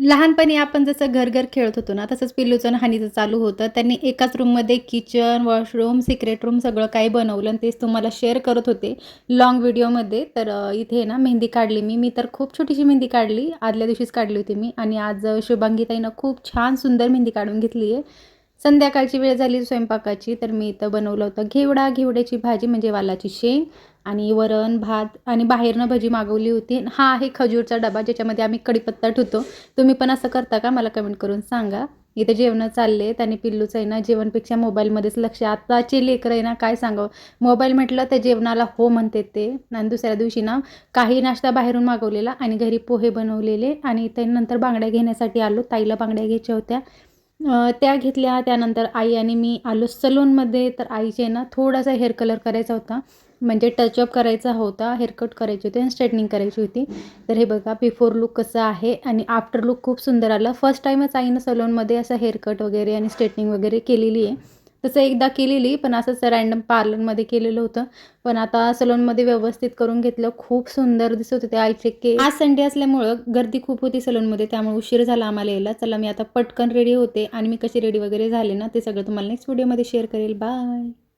लहानपणी आपण जसं घर-घर खेळत होतो ना, तसंच पिल्लूचं आणि हानीचं चालू होतं. त्यांनी एकाच रूममध्ये किचन, वॉशरूम, सिक्रेट रूम सगळं काही बनवलं आणि तेच तुम्हाला शेअर करत होते लाँग व्हिडिओमध्ये. तर इथे ना मेहंदी काढली मी. मी तर खूप छोटीशी मेहंदी काढली. आदल्या दिवशीच काढली होती मी आणि आज शुभांगीताईनं खूप छान सुंदर मेहंदी काढून घेतली आहे. संध्याकाळची वेळ झाली स्वयंपाकाची, तर मी इथं बनवलं होतं घेवड्याची भाजी म्हणजे वालाची शेंग आणि वरण, भात आणि बाहेरनं भजी मागवली होती. हा आहे खजूरचा डबा ज्याच्यामध्ये आम्ही कढीपत्ता ठेवतो. तुम्ही पण असं करता का? मला कमेंट करून सांगा. इथे जेवणं चाललेत आणि पिल्लूचं आहे ना जेवणपेक्षा मोबाईलमध्येच लक्ष. आत्ताची लेकरं आहे ना काय सांगावं, मोबाईल म्हटलं तर जेवणाला हो म्हणते ते. आणि दुसऱ्या दिवशी ना काही नाश्ता बाहेरून मागवलेला आणि घरी पोहे बनवलेले आणि इथे नंतर बांगड्या घेण्यासाठी आलो. ताईला बांगड्या घ्यायच्या होत्या. त्या घेतल्या. त्यानंतर आई आणि मी आलो सलूनमध्ये. तर आईचे ना थोडासा हेअर कलर करायचा होता. म्हणजे टचअप करायचा होता, हेअरकट करायची होती आणि स्ट्रेटनिंग करायची होती. तर हे बघा बिफोर लूक कसं आहे आणि आफ्टर लूक खूप सुंदर आलं. फर्स्ट टाईमच आईनं सलूनमध्ये असं हेअरकट वगैरे आणि स्ट्रेटनिंग वगैरे केलेली आहे. तसं एकदा केलेली, पण असंच रँडम पार्लरमध्ये केलेलं होतं. पण आता सलूनमध्ये व्यवस्थित करून घेतलं. खूप सुंदर दिसत होते आईचे केस. आज संडे असल्यामुळं गर्दी खूप होती सलूनमध्ये, त्यामुळे उशीर झाला आम्हाला यायला. चला मी आता पटकन रेडी होते आणि मी कशी रेडी वगैरे झाले ना, ते सगळं तुम्हाला नेक्स्ट व्हिडिओमध्ये शेअर करेल. बाय.